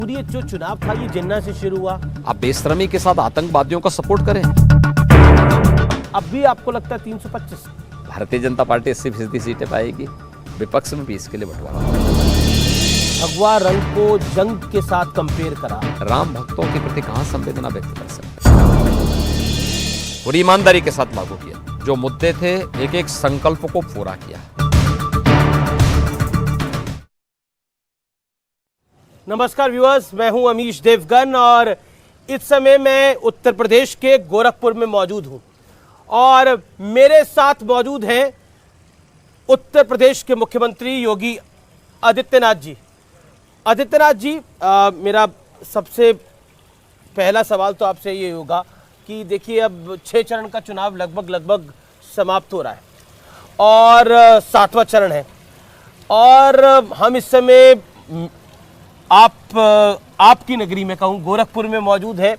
पूरी ये जो चुनाव था ये जिन्ना से शुरू हुआ। आप बेशर्मी के साथ आतंकवादियों का सपोर्ट करें। अब भी आपको लगता है 325? भारतीय जनता पार्टी 80% सीटें पाएगी, विपक्ष में भी इसके लिए बंटवारा। भगवा रंग को जंग के साथ कंपेयर करा। राम भक्तों के प्रति कहां संवेदना व्यक्त कर सकते हैं? पूरी ईमानदारी के साथ लागू किया, जो मुद्दे थे एक एक संकल्प को पूरा किया। नमस्कार व्यूअर्स, मैं हूं अमीश देवगन और इस समय मैं उत्तर प्रदेश के गोरखपुर में मौजूद हूं और मेरे साथ मौजूद हैं उत्तर प्रदेश के मुख्यमंत्री योगी आदित्यनाथ जी। आदित्यनाथ जी, मेरा सबसे पहला सवाल तो आपसे ये होगा कि देखिए अब 6 चरण का चुनाव लगभग समाप्त हो रहा है और 7वां चरण है और हम इस समय आपकी नगरी में कहूँ गोरखपुर में मौजूद है,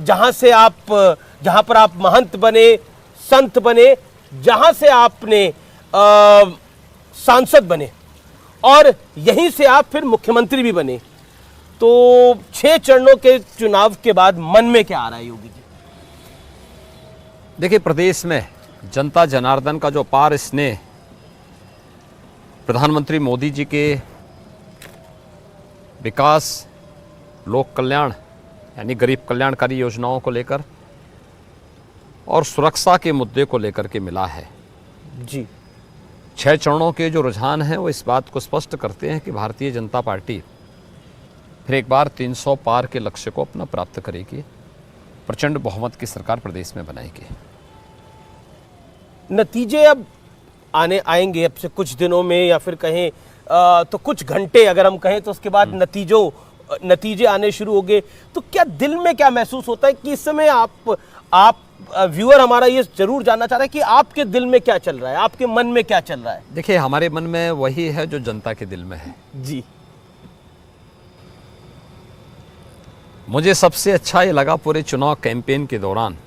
जहाँ पर आप महंत बने, संत बने, जहाँ से आपने सांसद बने और यहीं से आप फिर मुख्यमंत्री भी बने। तो 6 चरणों के चुनाव के बाद मन में क्या आ रहा है योगी जी? देखिए, प्रदेश में जनता जनार्दन का जो अपार स्नेह प्रधानमंत्री मोदी जी के विकास, लोक कल्याण यानी गरीब कल्याणकारी योजनाओं को लेकर और सुरक्षा के मुद्दे को लेकर के मिला है जी। 6 चरणों के जो रुझान हैं वो इस बात को स्पष्ट करते हैं कि भारतीय जनता पार्टी फिर एक बार 300 पार के लक्ष्य को अपना प्राप्त करेगी, प्रचंड बहुमत की सरकार प्रदेश में बनाएगी। नतीजे अब आएंगे अब से कुछ दिनों में या फिर कहें तो कुछ घंटे अगर हम कहें तो उसके बाद नतीजे आने शुरू हो गए। तो क्या दिल में क्या महसूस होता है कि इस समय आप व्यूअर हमारा ये जरूर जानना चाह रहा है कि आपके दिल में क्या चल रहा है, आपके मन में क्या चल रहा है? देखिए, हमारे मन में वही है जो जनता के दिल में है जी। मुझे सबसे अच्छा ये लगा पूरे चुनाव कैंपेन के दौरान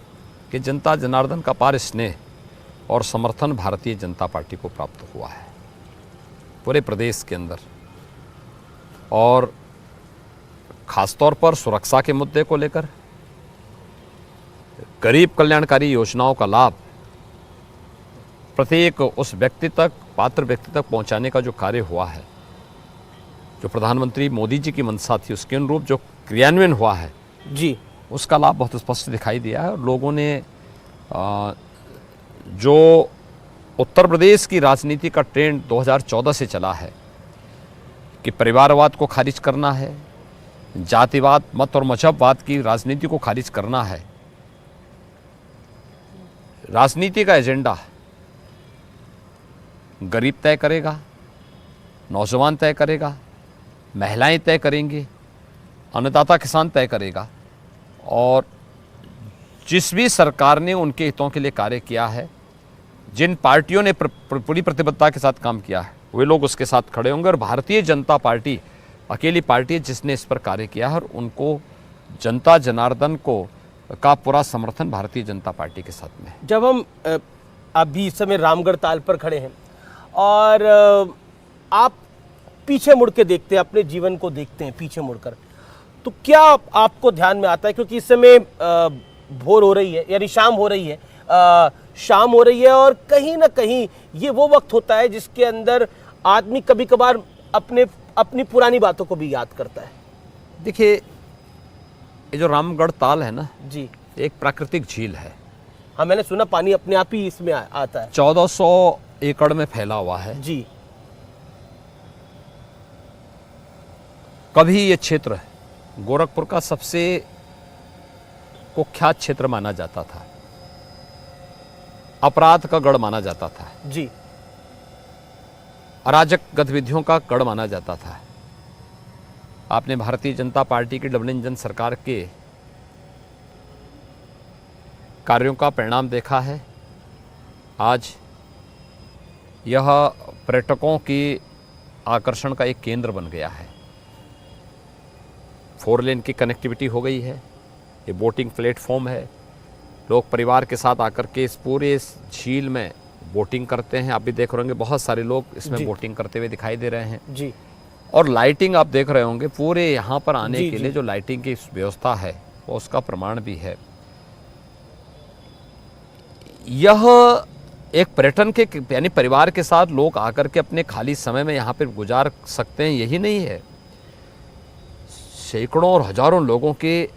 कि जनता जनार्दन का अपार स्नेह और समर्थन भारतीय जनता पार्टी को प्राप्त हुआ है पूरे प्रदेश के अंदर, और खासतौर पर सुरक्षा के मुद्दे को लेकर, गरीब कल्याणकारी योजनाओं का लाभ प्रत्येक उस व्यक्ति तक, पात्र व्यक्ति तक पहुंचाने का जो कार्य हुआ है, जो प्रधानमंत्री मोदी जी की मंशा थी उसके अनुरूप जो क्रियान्वयन हुआ है जी, उसका लाभ बहुत स्पष्ट दिखाई दिया है। और लोगों ने जो उत्तर प्रदेश की राजनीति का ट्रेंड 2014 से चला है कि परिवारवाद को खारिज करना है, जातिवाद, मत और मजहबवाद की राजनीति को खारिज करना है, राजनीति का एजेंडा गरीब तय करेगा, नौजवान तय करेगा, महिलाएं तय करेंगी, अन्नदाता किसान तय करेगा। और जिस भी सरकार ने उनके हितों के लिए कार्य किया है, जिन पार्टियों ने पूरी प्रतिबद्धता के साथ काम किया है, वे लोग उसके साथ खड़े होंगे। और भारतीय जनता पार्टी अकेली पार्टी है जिसने इस पर कार्य किया है और उनको जनता जनार्दन को का पूरा समर्थन भारतीय जनता पार्टी के साथ में। जब हम अभी इस समय रामगढ़ ताल पर खड़े हैं और आप पीछे मुड़ के देखते हैं, अपने जीवन को देखते हैं पीछे मुड़कर, तो क्या आपको ध्यान में आता है? क्योंकि इस समय भोर हो रही है यानी शाम हो रही है और कहीं ना कहीं ये वो वक्त होता है जिसके अंदर आदमी कभी कभार अपनी पुरानी बातों को भी याद करता है। देखिए, ये जो रामगढ़ ताल है ना जी, एक प्राकृतिक झील है। हाँ, मैंने सुना पानी अपने आप ही इसमें आता है। 1400 एकड़ में फैला हुआ है जी। कभी ये क्षेत्र गोरखपुर का सबसे कुख्यात क्षेत्र माना जाता था, अपराध का गढ़ माना जाता था जी, अराजक गतिविधियों का गढ़ माना जाता था। आपने भारतीय जनता पार्टी की डबल इंजन सरकार के कार्यों का परिणाम देखा है। आज यह पर्यटकों की आकर्षण का एक केंद्र बन गया है। 4 लेन की कनेक्टिविटी हो गई है, ये बोटिंग प्लेटफॉर्म है, लोग परिवार के साथ आकर के इस पूरे झील में बोटिंग करते हैं। आप भी देख रहे होंगे बहुत सारे लोग इसमें बोटिंग करते हुए दिखाई दे रहे हैं जी। और लाइटिंग आप देख रहे होंगे पूरे यहाँ पर आने जी, के जी। लिए जो लाइटिंग की व्यवस्था है वो उसका प्रमाण भी है। यह एक पर्यटन के यानी परिवार के साथ लोग आकर के अपने खाली समय में यहाँ पर गुजार सकते हैं, यही नहीं है, सैकड़ों और हजारों लोगों के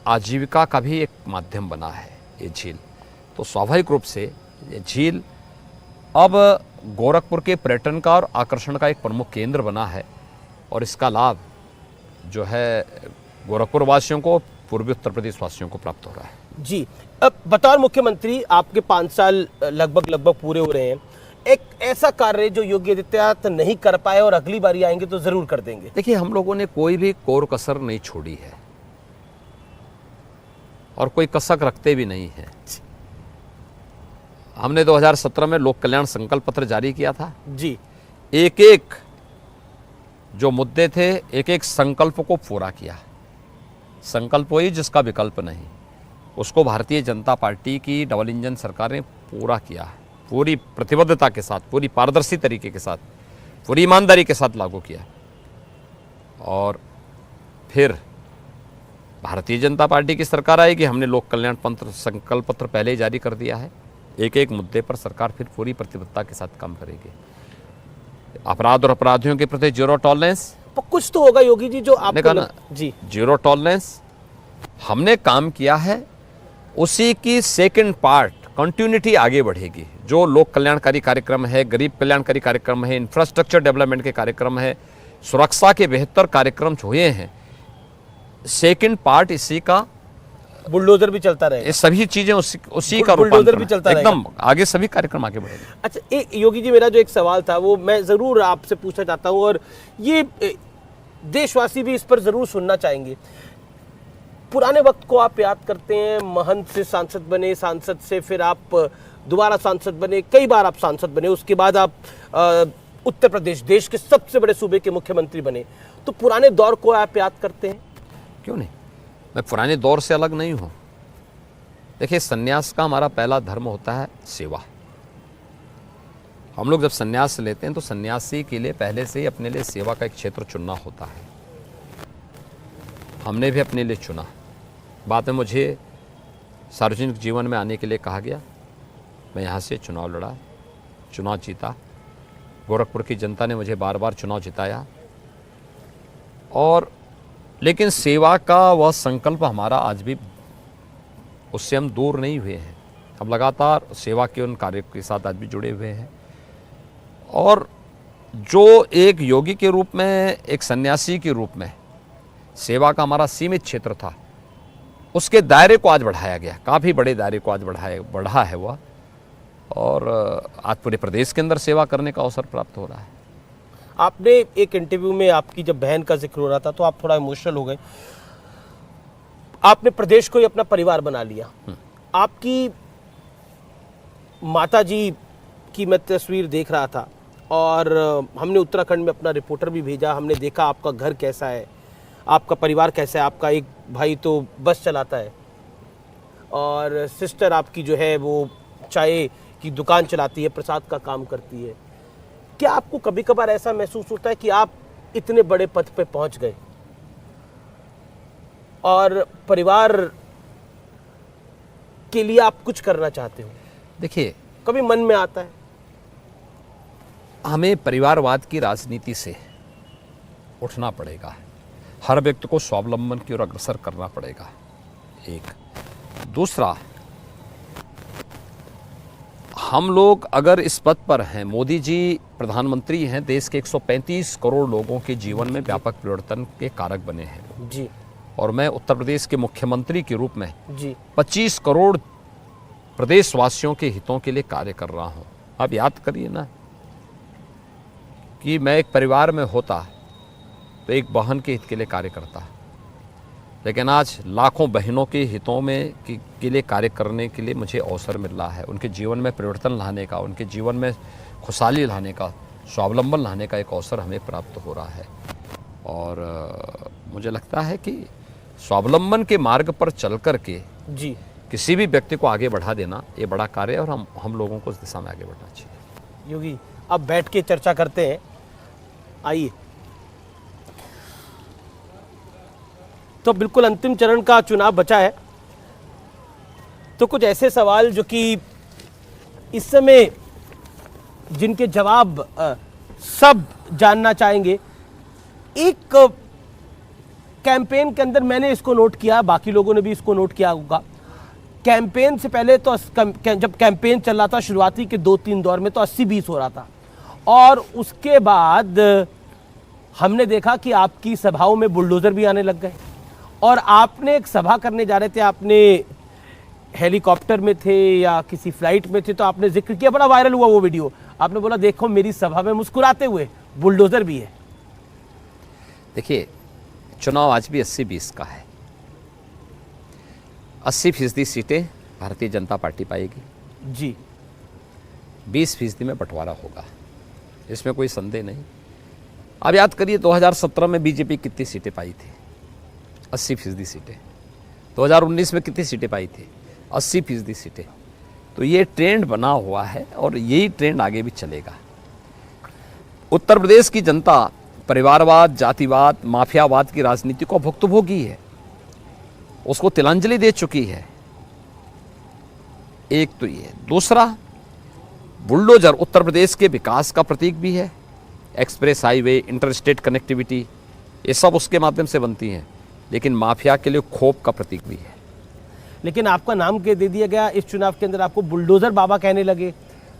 आजीविका का भी एक माध्यम बना है ये झील। तो स्वाभाविक रूप से ये झील अब गोरखपुर के पर्यटन का और आकर्षण का एक प्रमुख केंद्र बना है और इसका लाभ जो है गोरखपुर वासियों को, पूर्वी उत्तर प्रदेश वासियों को प्राप्त हो रहा है। जी, अब बतौर मुख्यमंत्री आपके 5 साल लगभग पूरे हो रहे हैं। एक ऐसा कार्य जो योगी आदित्यनाथ नहीं कर पाए और अगली बारी आएंगे तो जरूर कर देंगे। देखिए, हम लोगों ने कोई भी कोर कसर नहीं छोड़ी है और कोई कसक रखते भी नहीं है। हमने 2017 में लोक कल्याण संकल्प पत्र जारी किया था। जी, एक एक जो मुद्दे थे, एक एक संकल्प को पूरा किया। संकल्प वही जिसका विकल्प नहीं, उसको भारतीय जनता पार्टी की डबल इंजन सरकार ने पूरा किया, पूरी प्रतिबद्धता के साथ, पूरी पारदर्शी तरीके के साथ, पूरी ईमानदारी के साथ लागू किया। और फिर भारतीय जनता पार्टी की सरकार आएगी, हमने लोक कल्याण पत्र संकल्प पत्र पहले ही जारी कर दिया है। एक एक मुद्दे पर सरकार फिर पूरी प्रतिबद्धता के साथ काम करेगी। अपराध और अपराधियों के प्रति जीरो टॉलरेंस, पर कुछ तो होगा योगी जी जो आपको जी जीरो टॉलरेंस हमने काम किया है, उसी की सेकंड पार्ट कंटिन्यूटी आगे बढ़ेगी। जो लोक कल्याणकारी कार्यक्रम है, गरीब कल्याणकारी कार्यक्रम है, इंफ्रास्ट्रक्चर डेवलपमेंट के कार्यक्रम है, सुरक्षा के बेहतर कार्यक्रम हुए हैं, सेकंड पार्ट इसी का, बुलडोजर भी चलता रहेगा। ये सभी चीजें उसी का बुलडोजर भी चलता एकदम आगे सभी कार्यक्रम आगे बढ़ेंगे। अच्छा, एक योगी जी मेरा जो एक सवाल था वो मैं जरूर आपसे पूछना चाहता हूँ और ये देशवासी भी इस पर जरूर सुनना चाहेंगे। पुराने वक्त को आप याद करते हैं, महंत से सांसद बने, सांसद से फिर आप दोबारा सांसद बने, कई बार आप सांसद बने, उसके बाद आप उत्तर प्रदेश देश के सबसे बड़े सूबे के मुख्यमंत्री बने। तो पुराने दौर को आप याद करते हैं? क्यों नहीं, मैं पुराने दौर से अलग नहीं हूं। देखिए, सन्यास का हमारा पहला धर्म होता है सेवा। हम लोग जब सन्यास लेते हैं तो सन्यासी के लिए पहले से ही अपने लिए सेवा का एक क्षेत्र चुनना होता है। हमने भी अपने लिए चुना। बाद में मुझे सार्वजनिक जीवन में आने के लिए कहा गया, मैं यहाँ से चुनाव लड़ा, चुनाव जीता, गोरखपुर की जनता ने मुझे बार बार चुनाव जिताया। और लेकिन सेवा का वह संकल्प हमारा आज भी, उससे हम दूर नहीं हुए हैं। हम लगातार सेवा के उन कार्यों के साथ आज भी जुड़े हुए हैं। और जो एक योगी के रूप में, एक सन्यासी के रूप में सेवा का हमारा सीमित क्षेत्र था, उसके दायरे को आज बढ़ाया गया, काफ़ी बड़े दायरे को आज बढ़ा है वह। और आज पूरे प्रदेश के अंदर सेवा करने का अवसर प्राप्त हो रहा है। आपने एक इंटरव्यू में आपकी जब बहन का जिक्र हो रहा था तो आप थोड़ा इमोशनल हो गए। आपने प्रदेश को ही अपना परिवार बना लिया। आपकी माताजी की मैं तस्वीर देख रहा था और हमने उत्तराखंड में अपना रिपोर्टर भी भेजा। हमने देखा आपका घर कैसा है, आपका परिवार कैसा है। आपका एक भाई तो बस चलाता है और सिस्टर आपकी जो है वो चाय की दुकान चलाती है, प्रसाद का काम करती है। क्या आपको कभी कभार ऐसा महसूस होता है कि आप इतने बड़े पद पे पहुंच गए और परिवार के लिए आप कुछ करना चाहते हो? देखिए, कभी मन में आता है? हमें परिवारवाद की राजनीति से उठना पड़ेगा। हर व्यक्ति को स्वावलंबन की ओर अग्रसर करना पड़ेगा, एक। दूसरा, हम लोग अगर इस पद पर हैं, मोदी जी प्रधानमंत्री हैं, देश के 135 करोड़ लोगों के जीवन में व्यापक परिवर्तन के कारक बने हैं जी, और मैं उत्तर प्रदेश के मुख्यमंत्री के रूप में जी 25 करोड़ प्रदेशवासियों के हितों के लिए कार्य कर रहा हूं। आप याद करिए ना कि मैं एक परिवार में होता तो एक बहन के हित के लिए कार्य करता, लेकिन आज लाखों बहनों के हितों में के लिए कार्य करने के लिए मुझे अवसर मिल रहा है। उनके जीवन में परिवर्तन लाने का, उनके जीवन में खुशहाली लाने का, स्वावलंबन लाने का एक अवसर हमें प्राप्त हो रहा है। और मुझे लगता है कि स्वावलंबन के मार्ग पर चल कर के जी किसी भी व्यक्ति को आगे बढ़ा देना ये बड़ा कार्य है और हम लोगों को उस दिशा में आगे बढ़ना चाहिए। योगी, अब बैठ के चर्चा करते हैं, आइए। तो बिल्कुल अंतिम चरण का चुनाव बचा है, तो कुछ ऐसे सवाल जो कि इस समय जिनके जवाब सब जानना चाहेंगे। एक कैंपेन के अंदर मैंने इसको नोट किया, बाकी लोगों ने भी इसको नोट किया होगा, कैंपेन से पहले तो जब कैंपेन चल रहा था शुरुआती के 2-3 दौर में तो 80-20 हो रहा था, और उसके बाद हमने देखा कि आपकी सभाओं में बुलडोजर भी आने लग गए, और आपने एक सभा करने जा रहे थे, आपने हेलीकॉप्टर में थे या किसी फ्लाइट में थे, तो आपने जिक्र किया, बड़ा वायरल हुआ वो वीडियो, आपने बोला देखो मेरी सभा में मुस्कुराते हुए बुलडोजर भी है। देखिए, चुनाव आज भी 80-20 का है। 80% सीटें भारतीय जनता पार्टी पाएगी जी, 20% में बंटवारा होगा, इसमें कोई संदेह नहीं। अब याद करिए 2017 में बीजेपी कितनी सीटें पाई थी? 80% सीटें। 2019 में कितनी सीटें पाई थी? 80% सीटें। तो ये ट्रेंड बना हुआ है और यही ट्रेंड आगे भी चलेगा। उत्तर प्रदेश की जनता परिवारवाद, जातिवाद, माफियावाद की राजनीति को भुक्तभोगी है, उसको तिलांजलि दे चुकी है। एक तो ये, दूसरा बुलडोजर उत्तर प्रदेश के विकास का प्रतीक भी है। एक्सप्रेस हाईवे, इंटरस्टेट कनेक्टिविटी, ये सब उसके माध्यम से बनती हैं, लेकिन माफिया के लिए खौफ का प्रतीक भी है। लेकिन आपका नाम के दे दिया गया इस चुनाव के अंदर, आपको बुलडोजर बाबा कहने लगे।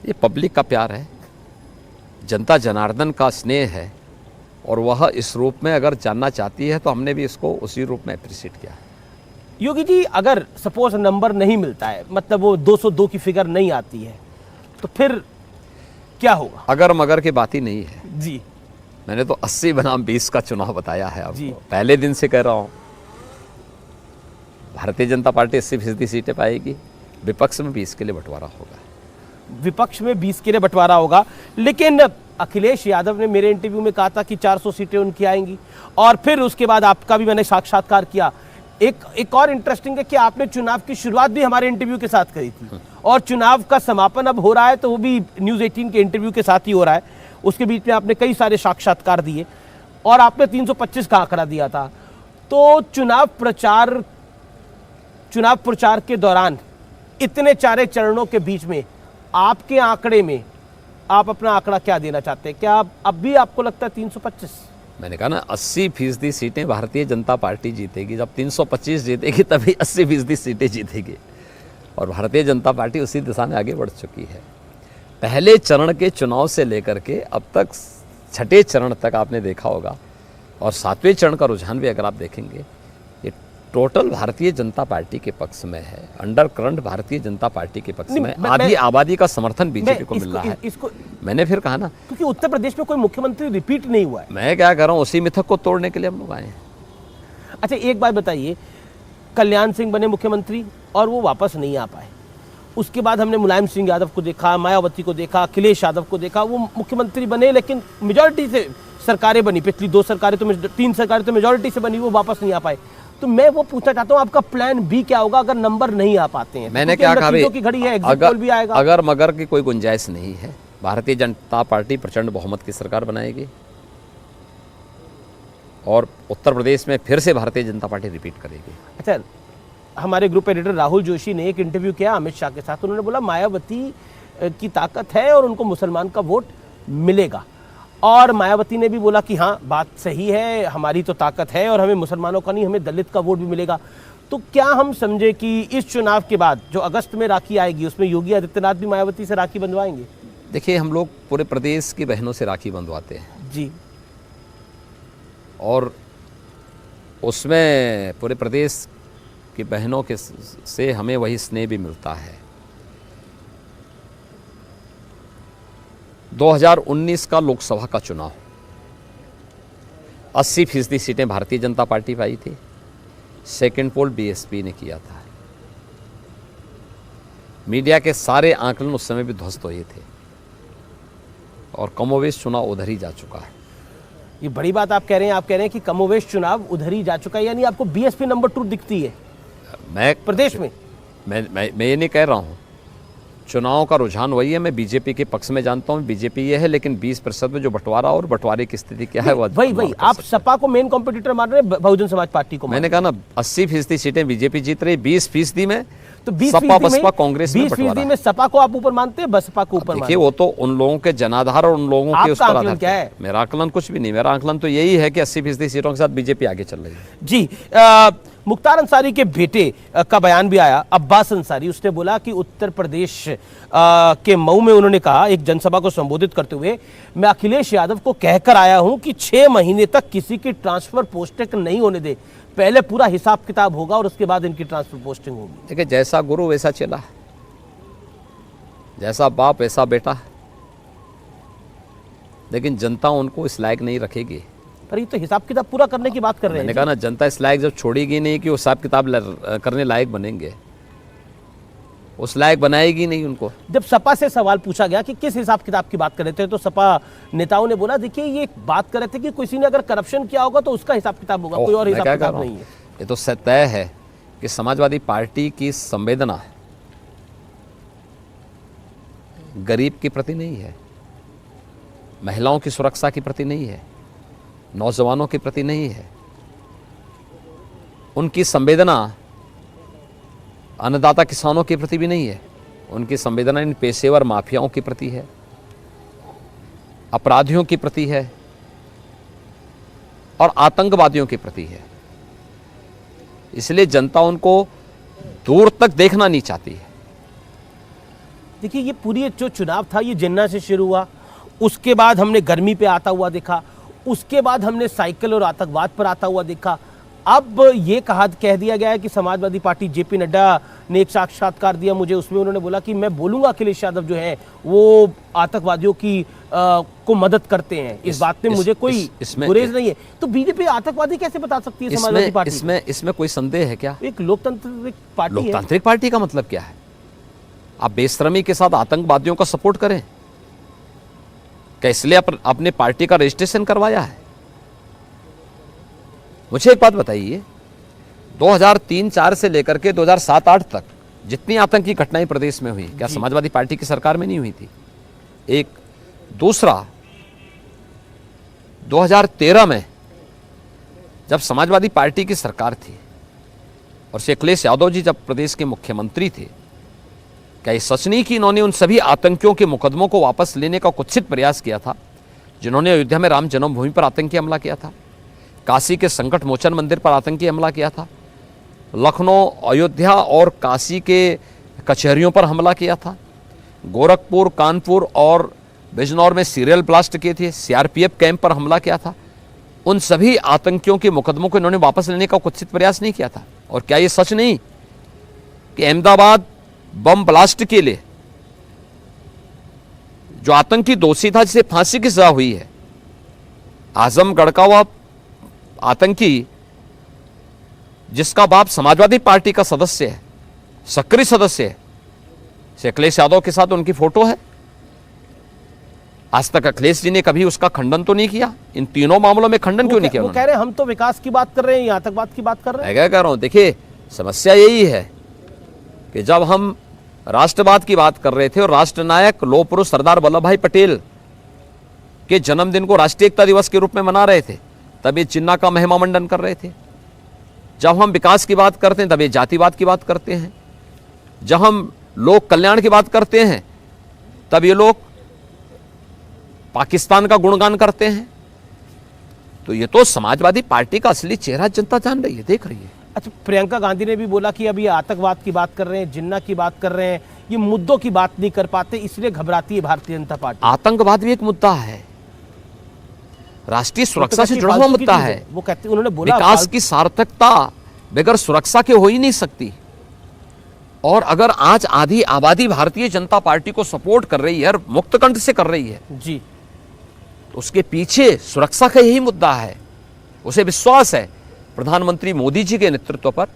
ये पब्लिक का प्यार है, जनता जनार्दन का स्नेह है, और वह इस रूप में अगर जानना चाहती है तो हमने भी इसको उसी रूप में अप्रिशिएट किया। योगी जी, अगर सपोज नंबर नहीं मिलता है, मतलब वो 202 की फिगर नहीं आती है, तो फिर क्या होगा? अगर मगर की बात ही नहीं है जी। मैंने तो 80 बनाम 20 का चुनाव बताया है जी। आपको, पहले दिन से कह रहा हूं। भारतीय जनता पार्टी 80% सीटें पाएगी, विपक्ष में 20 के लिए बंटवारा होगा। विपक्ष में 20 के लिए बंटवारा होगा, लेकिन अखिलेश यादव ने मेरे इंटरव्यू में कहा था कि 400 सीटें उनकी आएंगी, और फिर उसके बाद आपका भी मैंने साक्षात्कार किया। एक और इंटरेस्टिंग है कि आपने चुनाव की शुरुआत भी हमारे इंटरव्यू के साथ करी थी, और चुनाव का समापन अब हो रहा है तो वो भी न्यूज़ 18 के इंटरव्यू के साथ ही हो रहा है। उसके बीच में आपने कई सारे साक्षात्कार दिए, और आपने 325 का आंकड़ा दिया था। तो चुनाव प्रचार के दौरान इतने सारे चरणों के बीच में आपके आंकड़े में आप अपना आंकड़ा क्या देना चाहते हैं? क्या अब भी आपको लगता है 325? मैंने कहा ना, 80% सीटें भारतीय जनता पार्टी जीतेगी। जब 325 जीतेगी तभी 80% सीटें जीतेगी, और भारतीय जनता पार्टी उसी दिशा में आगे बढ़ चुकी है। पहले चरण के चुनाव से लेकर के अब तक 6ठे चरण तक आपने देखा होगा, और 7वें चरण का रुझान भी अगर आप देखेंगे, ये टोटल भारतीय जनता पार्टी के पक्ष में है। Under current Bharatiya Janata party के पक्ष में, आधी आबादी का समर्थन बीजेपी को मिल रहा है। मैंने फिर कहा ना, क्योंकि उत्तर प्रदेश में कोई मुख्यमंत्री रिपीट नहीं हुआ है। मैं क्या कर रहा हूँ, उसी मिथक को तोड़ने के लिए हम लोग आए हैं। अच्छा, एक बात बताइए, कल्याण सिंह बने मुख्यमंत्री और वो वापस नहीं आ पाए। उसके बाद हमने मुलायम सिंह यादव को देखा, मायावती को देखा, अखिलेश यादव को देखा, वो मुख्यमंत्री बने, लेकिन मेजॉरिटी से सरकारें बनी। पिछली 2 सरकारें तो 3 सरकारें तो मेजॉरिटी से बनी, वो वापस नहीं आ पाए। तो मैं वो पूछना चाहता हूँ, आपका प्लान बी क्या होगा अगर नंबर नहीं आ पाते हैं? मैंने क्या कहा, की घड़ी है, एग्जिट पोल भी आएगा। अगर मगर की कोई गुंजाइश नहीं है, भारतीय जनता पार्टी प्रचंड बहुमत की सरकार बनाएगी, और उत्तर प्रदेश में फिर से भारतीय जनता पार्टी रिपीट करेगी। अच्छा, हमारे ग्रुप एडिटर राहुल जोशी ने एक इंटरव्यू किया अमित शाह के साथ, उन्होंने बोला मायावती की ताकत है और उनको मुसलमान का वोट मिलेगा, और मायावती ने भी बोला कि हाँ बात सही है, हमारी तो ताकत है और हमें मुसलमानों का नहीं, हमें दलित का वोट भी मिलेगा। तो क्या हम समझे कि इस चुनाव के बाद जो अगस्त में राखी आएगी उसमें योगी आदित्यनाथ भी मायावती से राखी बंधवाएंगे? देखिए, हम लोग पूरे प्रदेश की बहनों से राखी बंधवाते हैं जी, और उसमें पूरे प्रदेश की बहनों के से हमें वही स्नेह भी मिलता है। 2019 का लोकसभा का चुनाव 80% सीटें भारतीय जनता पार्टी पाई थी, सेकंड पोल बीएसपी ने किया था। मीडिया के सारे आंकलन उस समय भी ध्वस्त हुए थे, और कमोवेश चुनाव उधर ही जा चुका है। ये बड़ी बात आप कह रहे हैं। आप कह रहे हैं कि कमोवेश चुनाव उधर ही जा चुका है, यानी आपको बीएसपी नंबर 2 दिखती है मैं प्रदेश में? मैं ये नहीं कह रहा हूँ, चुनाव का रुझान वही है। मैं बीजेपी के पक्ष में जानता हूँ, बीजेपी ये है, लेकिन 20% में जो बंटवारा और बंटवारे की स्थिति क्या है वही आप सपा को मेन कॉम्पिटिटर मान रहे हैं, बहुजन समाज पार्टी को। मैंने कहा ना 80% सीटें बीजेपी जीत रही, 20% में तो सपा बसपा कांग्रेस में 20% में सपा को आप ऊपर मानते हैं, बसपा को ऊपर? देखिए वो तो उन लोगों के जनाधार और उन लोगों के उस पर आधार क्या है? मेरा आकलन कुछ भी नहीं, मेरा आकलन तो यही है कि 80% सीटों के साथ बीजेपी आगे चल रही है। जी, मुख्तार अंसारी के बेटे का बयान भी आया, अब्बास अंसारी। उसने बोला कि उत्तर प्रदेश के मऊ में उन्होंने कहा एक जनसभा को संबोधित करते हुए, मैं अखिलेश यादव को कहकर आया हूं कि 6 महीने तक किसी की ट्रांसफर पोस्टिंग नहीं होने दे, पहले पूरा हिसाब किताब होगा और उसके बाद इनकी ट्रांसफर पोस्टिंग होगी। देखिए जैसा गुरु वैसा चेला, जैसा बाप वैसा बेटा, लेकिन जनता उनको इस लायक नहीं रखेगी। पर ये तो हिसाब किताब पूरा करने की बात कर रहे हैं। मैंने कहा ना, जनता इस लायक जब छोड़ेगी नहीं कि वो हिसाब किताब करने लायक बनेंगे, उस लायक बनाएगी नहीं उनको। जब सपा से सवाल पूछा गया कि किस हिसाब किताब की बात कर रहे थे, तो सपा नेताओं ने बोला देखिए ये बात कर रहे थे कि किसी ने अगर करप्शन किया होगा तो उसका हिसाब किताब होगा, कोई और हिसाब किताब नहीं है। ये तो तय है कि समाजवादी पार्टी की संवेदना गरीब के प्रति नहीं है, महिलाओं की सुरक्षा के प्रति नहीं है, नौजवानों के प्रति नहीं है। उनकी संवेदना अन्नदाता किसानों के प्रति भी नहीं है, उनकी संवेदना इन पेशेवर माफियाओं के प्रति है, अपराधियों के प्रति है और आतंकवादियों के प्रति है। इसलिए जनता उनको दूर तक देखना नहीं चाहती है। देखिए ये पूरी जो चुनाव था ये जिन्ना से शुरू हुआ, उसके बाद हमने गर्मी पे आता हुआ देखा, उसके बाद हमने साइकिल और आतंकवाद पर आता हुआ देखा। अब ये कह दिया गया है कि समाजवादी पार्टी, जेपी नड्डा ने एक साक्षात्कार दिया मुझे, उसमें उन्होंने बोला कि मैं बोलूंगा अखिलेश यादव जो है वो आतंकवादियों की को मदद करते हैं। इस बात में मुझे कोई गुरेज नहीं है। तो बीजेपी आतंकवादी कैसे बता सकती है समाजवादी पार्टी? इसमें कोई संदेह है क्या? एक लोकतांत्रिक पार्टी है। लोकतांत्रिक पार्टी का मतलब क्या है? आप बेशर्मी के साथ आतंकवादियों का सपोर्ट करें क्या? इसलिए अपने पार्टी का रजिस्ट्रेशन करवाया है? मुझे एक बात बताइए, 2003-04 से लेकर के 2007-08 तक जितनी आतंकी घटनाएं प्रदेश में हुई, क्या समाजवादी पार्टी की सरकार में नहीं हुई थी? एक दूसरा, 2013 में जब समाजवादी पार्टी की सरकार थी और श्री अखिलेश यादव जी जब प्रदेश के मुख्यमंत्री थे, क्या ये सच नहीं कि इन्होंने उन सभी आतंकियों के मुकदमों को वापस लेने का कुत्सित प्रयास किया था जिन्होंने अयोध्या में राम जन्मभूमि पर आतंकी हमला किया था, काशी के संकट मोचन मंदिर पर आतंकी हमला किया था, लखनऊ, अयोध्या और काशी के कचहरियों पर हमला किया था, गोरखपुर, कानपुर और बिजनौर में सीरियल ब्लास्ट किए थे, सीआरपीएफ कैंप पर हमला किया था। उन सभी आतंकियों के मुकदमों को इन्होंने वापस लेने का कुत्सित प्रयास नहीं किया था। और क्या ये सच नहीं कि अहमदाबाद बम ब्लास्ट के लिए जो आतंकी दोषी था, जिसे फांसी की सजा हुई है, आजमगढ़ का वह आतंकी जिसका बाप समाजवादी पार्टी का सदस्य है, सक्रिय सदस्य है, अखिलेश यादव के साथ उनकी फोटो है। आज तक अखिलेश जी ने कभी उसका खंडन तो नहीं किया। इन तीनों मामलों में खंडन क्यों नहीं किया? वो कह रहे हैं हम तो विकास की बात कर रहे हैं, आतंकवाद की बात कर रहे हैं। मैं क्या कह रहा हूं, देखिए समस्या यही है कि जब हम राष्ट्रवाद की बात कर रहे थे और राष्ट्र नायक लौह पुरुष सरदार वल्लभ भाई पटेल के जन्मदिन को राष्ट्रीय एकता दिवस के रूप में मना रहे थे, तब ये जिन्ना का महिमा मंडन कर रहे थे। जब हम विकास की बात करते हैं तब ये जातिवाद की बात करते हैं। जब हम लोक कल्याण की बात करते हैं तब ये लोग पाकिस्तान का गुणगान करते हैं। तो ये तो समाजवादी पार्टी का असली चेहरा जनता जान रही है, देख रही है। अच्छा, प्रियंका गांधी ने भी बोला कि अभी आतंकवाद की बात कर रहे हैं, जिन्ना की बात कर रहे हैं, ये मुद्दों की बात नहीं कर पाते, इसलिए घबराती है भारतीय जनता पार्टी। आतंकवाद भी एक मुद्दा है, राष्ट्रीय सुरक्षा से जुड़ा हुआ मुद्दा है। वो कहते, उन्होंने बोला विकास की सार्थकता बगैर सुरक्षा के हो ही नहीं सकती। और अगर आज आधी आबादी भारतीय जनता पार्टी को सपोर्ट कर रही है और मुक्त कंठ से कर रही है जी, तो उसके पीछे सुरक्षा का यही मुद्दा है। उसे विश्वास है प्रधानमंत्री मोदी जी के नेतृत्व पर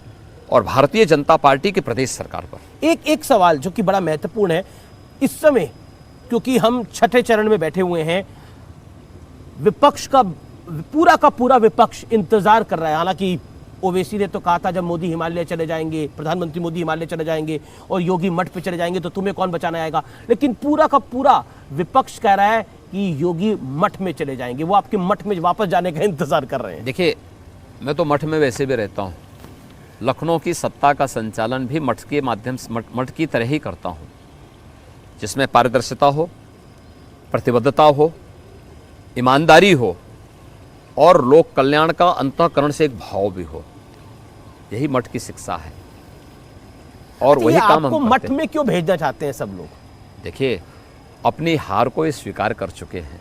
और भारतीय जनता पार्टी की प्रदेश सरकार पर। एक सवाल जो कि बड़ा महत्वपूर्ण है इस समय, क्योंकि हम छठे चरण में बैठे हुए हैं, विपक्ष का पूरा विपक्ष इंतजार कर रहा है। हालांकि ओवैसी ने तो कहा था जब मोदी हिमालय चले जाएंगे, प्रधानमंत्री मोदी हिमालय चले जाएंगे और योगी मठ पे चले जाएंगे तो तुम्हें कौन बचाने आएगा। लेकिन पूरा का पूरा विपक्ष कह रहा है कि योगी मठ में चले जाएंगे, वो आपके मठ में वापस जाने का इंतजार कर रहे हैं। देखिए, मैं तो मठ में वैसे भी रहता हूँ। लखनऊ की सत्ता का संचालन भी मठ के माध्यम से मठ की तरह ही करता हूँ, जिसमें पारदर्शिता हो, प्रतिबद्धता हो, ईमानदारी हो और लोक कल्याण का अंतःकरण से एक भाव भी हो। यही मठ की शिक्षा है और वही काम आपको हम मठ करते हैं। में क्यों भेजना चाहते हैं सब लोग? देखिए, अपनी हार को ये स्वीकार कर चुके हैं,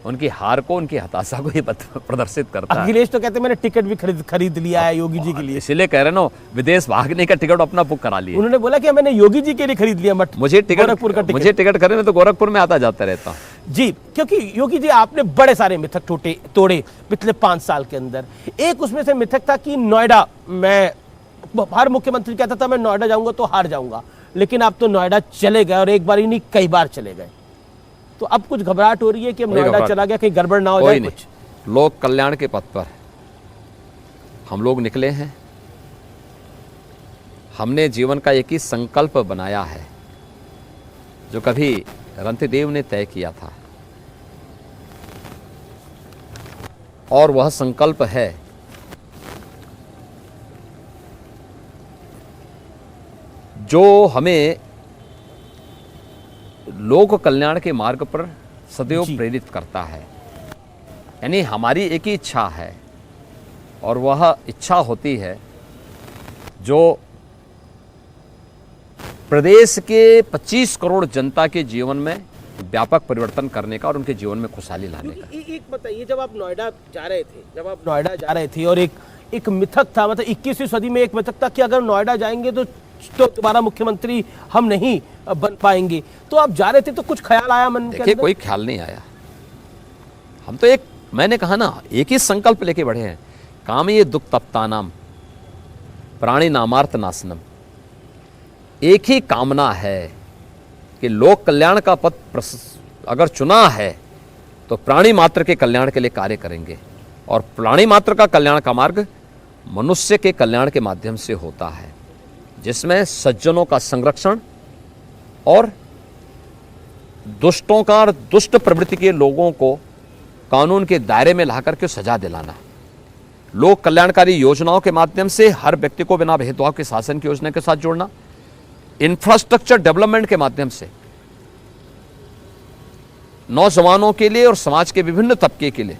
उनकी हार को, उनकी हताशा को ये प्रदर्शित करता है। अखिलेश तो कहते हैं मैंने टिकट भी खरीद लिया है योगी जी के लिए, इसीलिए कह रहे ना, विदेश भागने का टिकट अपना बुक करा लिए। उन्होंने बोला कि मैंने योगी जी के लिए खरीद लिया मठ, गोरखपुर का टिकट। मुझे टिकट खरीदने में तो गोरखपुर में आता जाता रहता हूँ जी, क्योंकि योगी जी आपने बड़े सारे मिथक तोड़े पिछले 5 साल के अंदर। एक उसमें से मिथक था कि नोएडा, मैं हर मुख्यमंत्री कहता था मैं नोएडा जाऊंगा तो हार जाऊंगा, लेकिन आप तो नोएडा चले गए और एक बार ही नहीं कई बार चले गए। तो अब कुछ घबराहट हो रही है कि अब नोएडा चला गया कहीं गड़बड़ ना हो जाए कुछ। लोक कल्याण के पथ पर हम लोग निकले हैं। हमने जीवन का एक ही संकल्प बनाया है जो कभी रंतिदेव ने तय किया था, और वह संकल्प है जो हमें लोक कल्याण के मार्ग पर सदैव प्रेरित करता है। यानी हमारी एक ही इच्छा है, और वह इच्छा होती है जो प्रदेश के 25 करोड़ जनता के जीवन में व्यापक परिवर्तन करने का और उनके जीवन में खुशहाली लाने का। एक बताइए, जब आप नोएडा जा रहे थे और एक मिथक था, मतलब 21वीं सदी में एक मिथक था कि अगर नोएडा जाएंगे तो दोबारा मुख्यमंत्री हम नहीं बन पाएंगे, तो आप जा रहे थे तो कुछ ख्याल आया मन के अंदर? कोई ख्याल नहीं आया। हम तो मैंने कहा ना, एक ही संकल्प लेके बढ़े हैं। काम ये दुख तप्तानाम प्राणी नामार्थ नाशनम। एक ही कामना है कि लोक कल्याण का पथ अगर चुना है तो प्राणी मात्र के कल्याण के लिए कार्य करेंगे, और प्राणी मात्र का कल्याण का मार्ग मनुष्य के कल्याण के माध्यम से होता है, जिसमें सज्जनों का संरक्षण और दुष्टों का, दुष्ट प्रवृत्ति के लोगों को कानून के दायरे में लाकर के सजा दिलाना, लोक कल्याणकारी योजनाओं के माध्यम से हर व्यक्ति को बिना भेदभाव के शासन की योजना के साथ जोड़ना, इंफ्रास्ट्रक्चर डेवलपमेंट के माध्यम से नौजवानों के लिए और समाज के विभिन्न तबके के लिए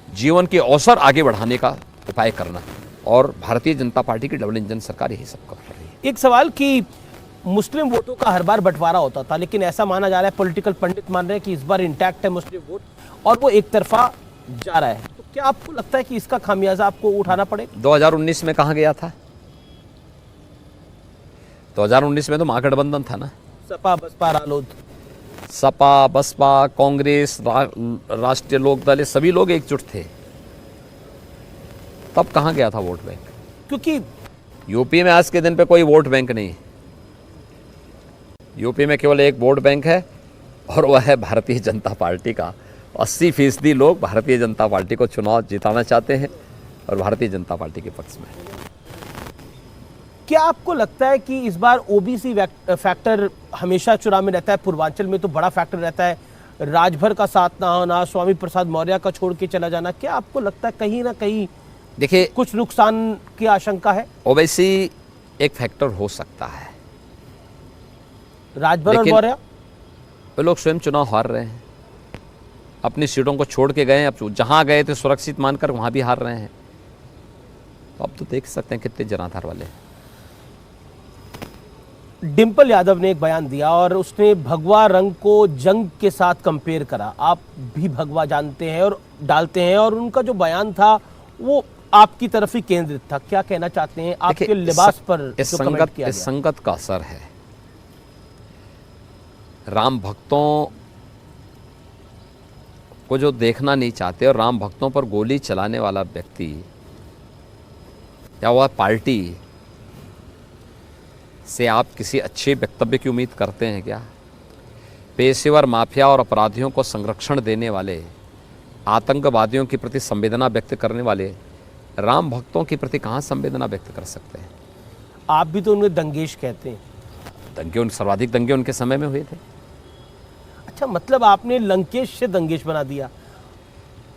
जीवन के अवसर आगे बढ़ाने का उपाय करना, और भारतीय जनता पार्टी की डबल इंजन सरकार यही सब कर रही है। एक सवाल कि मुस्लिम वोटों का हर बार बंटवारा होता था, लेकिन ऐसा माना जा रहा है, पॉलिटिकल पंडित मान रहे हैं कि इस बार इंटैक्ट है मुस्लिम वोट और वो एक तरफा जा रहा है। तो क्या आपको लगता है कि इसका खामियाजा आपको उठाना पड़ेगा? 2019 में कहां गया था? 2019 में तो महागठबंधन था ना, सपा बसपा रालोद, सपा बसपा कांग्रेस राष्ट्रीय लोकदल, सभी लोग एकजुट थे। तब कहां गया था वोट बैंक? क्योंकि यूपी में आज के दिन पे कोई वोट बैंक नहीं। यूपी में केवल एक वोट बैंक है, और वह है भारतीय जनता पार्टी का। 80% लोग भारतीय जनता पार्टी को चुनाव जिताना चाहते हैं और भारतीय जनता पार्टी के पक्ष में। क्या आपको लगता है कि इस बार ओबीसी फैक्टर हमेशा चुनाव में रहता है? पूर्वांचल में तो बड़ा फैक्टर रहता है, राजभर का साथ ना होना, स्वामी प्रसाद मौर्य का छोड़ के चला जाना। क्या आपको लगता है कहीं ना कहीं देखिए कुछ नुकसान की आशंका है? ओवैसी एक फैक्टर हो सकता है, राजभर और मौर्य वे लोग स्वयं चुनाव हार रहे हैं, अपनी सीटों को छोड़ के गए, अब जहां गए थे सुरक्षित मानकर वहां भी हार रहे हैं। तो अब तो देख सकते हैं कितने जनाधार वाले। डिंपल यादव ने एक बयान दिया और उसने भगवा रंग को जंग के साथ कंपेयर करा। आप भी भगवा जानते हैं और डालते हैं, और उनका जो बयान था वो आपकी तरफ ही केंद्रित था। क्या कहना चाहते हैं आपके लिबास पर जो कमेंट किया गया? इस संगत का असर है। राम भक्तों को जो देखना नहीं चाहते और राम भक्तों पर गोली चलाने वाला व्यक्ति या वह पार्टी से आप किसी अच्छे वक्तव्य की उम्मीद करते हैं क्या? पेशेवर माफिया और अपराधियों को संरक्षण देने वाले, आतंकवादियों के प्रति संवेदना व्यक्त करने वाले राम भक्तों के प्रति कहाँ संवेदना व्यक्त कर सकते हैं? आप भी तो उन्हें दंगेश कहते हैं। दंगे, सर्वाधिक दंगे उनके समय में हुए थे। अच्छा, मतलब आपने लंकेश से दंगेश बना दिया।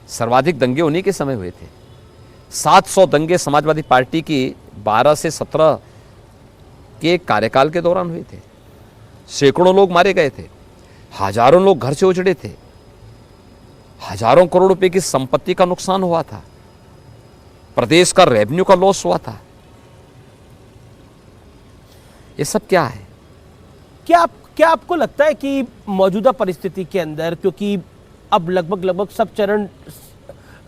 सर्वाधिक दंगे उन्हीं के समय हुए थे। 700 दंगे समाजवादी पार्टी की 12 से 17 के कार्यकाल के दौरान हुए थे। सैकड़ों लोग मारे गए थे, हजारों लोग घर से उजड़े थे, हजारों करोड़ रुपए की संपत्ति का नुकसान हुआ था, प्रदेश का रेवेन्यू का लॉस हुआ था। ये सब क्या है? क्या आपको लगता है कि मौजूदा परिस्थिति के अंदर, क्योंकि अब लगभग सब चरण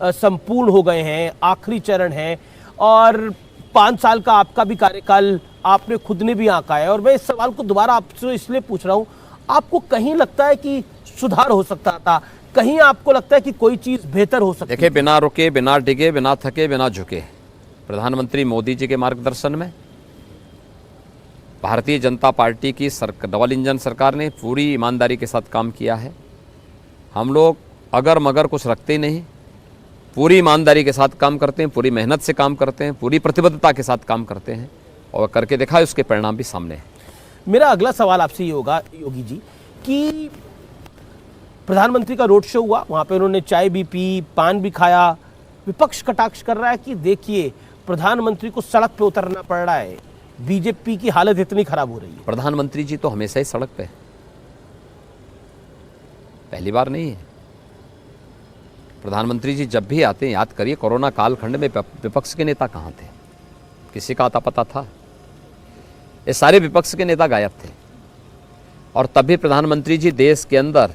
संपूर्ण हो गए हैं, आखिरी चरण है, और 5 साल का आपका भी कार्यकाल आपने खुद ने भी आंका है, और मैं इस सवाल को दोबारा आपसे इसलिए पूछ रहा हूं, आपको कहीं लगता है कि सुधार हो सकता था? कहीं आपको लगता है कि कोई चीज बेहतर हो सकती है? देखिए, बिना रुके, बिना डिगे, बिना थके, बिना झुके, प्रधानमंत्री मोदी जी के मार्गदर्शन में भारतीय जनता पार्टी की डबल इंजन सरकार ने पूरी ईमानदारी के साथ काम किया है। हम लोग अगर मगर कुछ रखते नहीं, पूरी ईमानदारी के साथ काम करते हैं, पूरी मेहनत से काम करते हैं, पूरी प्रतिबद्धता के साथ काम करते हैं, और करके दिखाए, उसके परिणाम भी सामने हैं। मेरा अगला सवाल आपसे ये होगा योगी जी कि प्रधानमंत्री का रोड शो हुआ, वहाँ पे उन्होंने चाय भी पी, पान भी खाया, विपक्ष कटाक्ष कर रहा है कि देखिए प्रधानमंत्री को सड़क पे उतरना पड़ रहा है, बीजेपी की हालत इतनी खराब हो रही है। प्रधानमंत्री जी तो हमेशा ही सड़क पे है, पहली बार नहीं है। प्रधानमंत्री जी जब भी आते हैं, याद करिए कोरोना कालखंड में विपक्ष के नेता कहाँ थे? किसी का आता पता था? ये सारे विपक्ष के नेता गायब थे। और तब भी प्रधानमंत्री जी देश के अंदर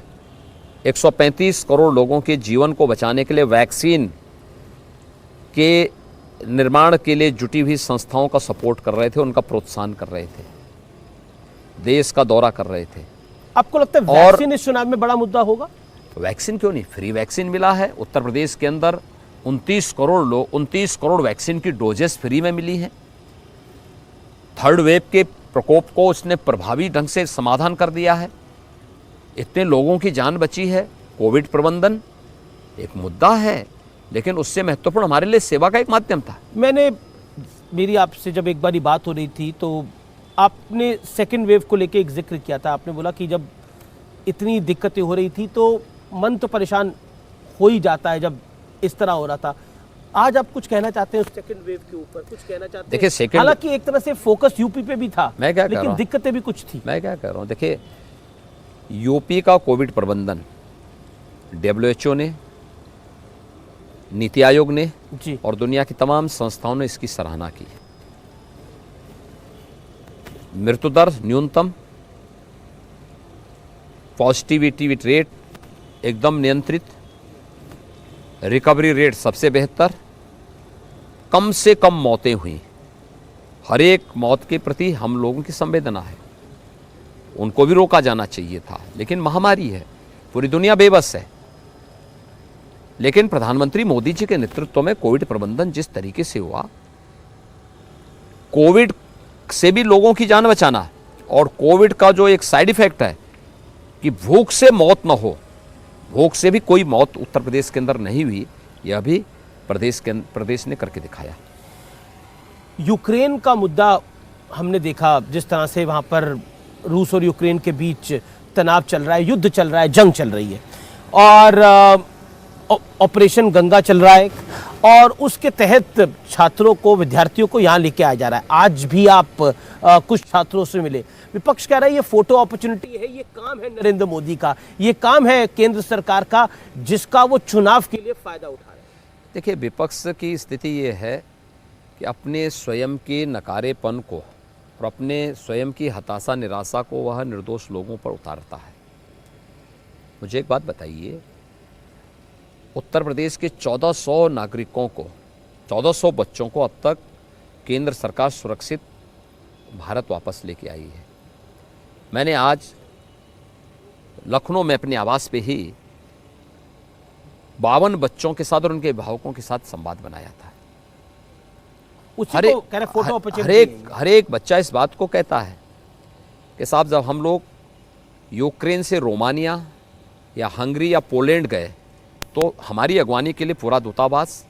135 करोड़ लोगों के जीवन को बचाने के लिए वैक्सीन के निर्माण के लिए जुटी हुई संस्थाओं का सपोर्ट कर रहे थे, उनका प्रोत्साहन कर रहे थे, देश का दौरा कर रहे थे। आपको लगता है वैक्सीन इस चुनाव में बड़ा मुद्दा होगा? वैक्सीन क्यों नहीं, फ्री वैक्सीन मिला है। उत्तर प्रदेश के अंदर 29 करोड़ वैक्सीन की डोजेस फ्री में मिली हैं। थर्ड वेव के प्रकोप को उसने प्रभावी ढंग से समाधान कर दिया है। इतने लोगों की जान बची है। कोविड प्रबंधन एक मुद्दा है, लेकिन उससे महत्वपूर्ण हमारे लिए सेवा का एक माध्यम था। मेरी आपसे जब एक बारी बात हो रही थी तो आपने सेकेंड वेव को लेके एक जिक्र किया था। आपने बोला कि जब इतनी दिक्कतें हो रही थी तो मन तो परेशान हो ही जाता है जब इस तरह हो रहा था। आज आप कुछ कहना चाहते हैं उस सेकेंड वेव के ऊपर? कुछ कहना चाहते हैं? देखिए, हालांकि एक तरह से फोकस यूपी पे भी था, मैं क्या कह रहा लेकिन हूं? दिक्कतें भी कुछ थी। मैं क्या कह रहा हूं, देखिए, यूपी का कोविड प्रबंधन WHO ने, नीति आयोग ने जी, और दुनिया की तमाम संस्थाओं ने इसकी सराहना की। मृत्यु दर न्यूनतम, पॉजिटिविटी रेट एकदम नियंत्रित, रिकवरी रेट सबसे बेहतर, कम से कम मौतें हुई। हर एक मौत के प्रति हम लोगों की संवेदना है, उनको भी रोका जाना चाहिए था, लेकिन महामारी है, पूरी दुनिया बेबस है। लेकिन प्रधानमंत्री मोदी जी के नेतृत्व में कोविड प्रबंधन जिस तरीके से हुआ, कोविड से भी लोगों की जान बचाना, और कोविड का जो एक साइड इफेक्ट है कि भूख से मौत न हो, भूख से भी कोई मौत उत्तर प्रदेश के अंदर नहीं हुई, यह भी प्रदेश ने करके दिखाया। यूक्रेन का मुद्दा हमने देखा, जिस तरह से वहाँ पर रूस और यूक्रेन के बीच तनाव चल रहा है, युद्ध चल रहा है, जंग चल रही है, और ऑपरेशन गंगा चल रहा है, और उसके तहत छात्रों को, विद्यार्थियों को यहाँ लेके आया जा रहा है। आज भी आप कुछ छात्रों से मिले। विपक्ष कह रहा है ये फोटो अपॉर्चुनिटी है, ये काम है नरेंद्र मोदी का, ये काम है केंद्र सरकार का, जिसका वो चुनाव के लिए फायदा उठा रहे हैं। देखिए, विपक्ष की स्थिति ये है कि अपने स्वयं के नकारेपन को और अपने स्वयं की हताशा, निराशा को वह निर्दोष लोगों पर उतारता है। मुझे एक बात बताइए, उत्तर प्रदेश के 1400 नागरिकों को, 1400 बच्चों को अब तक केंद्र सरकार सुरक्षित भारत वापस लेके आई है। मैंने आज लखनऊ में अपने आवास पे ही 52 बच्चों के साथ और उनके अभिभावकों के साथ संवाद बनाया था। हर एक बच्चा इस बात को कहता है कि साहब, जब हम लोग यूक्रेन से रोमानिया या हंगरी या पोलैंड गए तो हमारी अगवानी के लिए पूरा दूतावास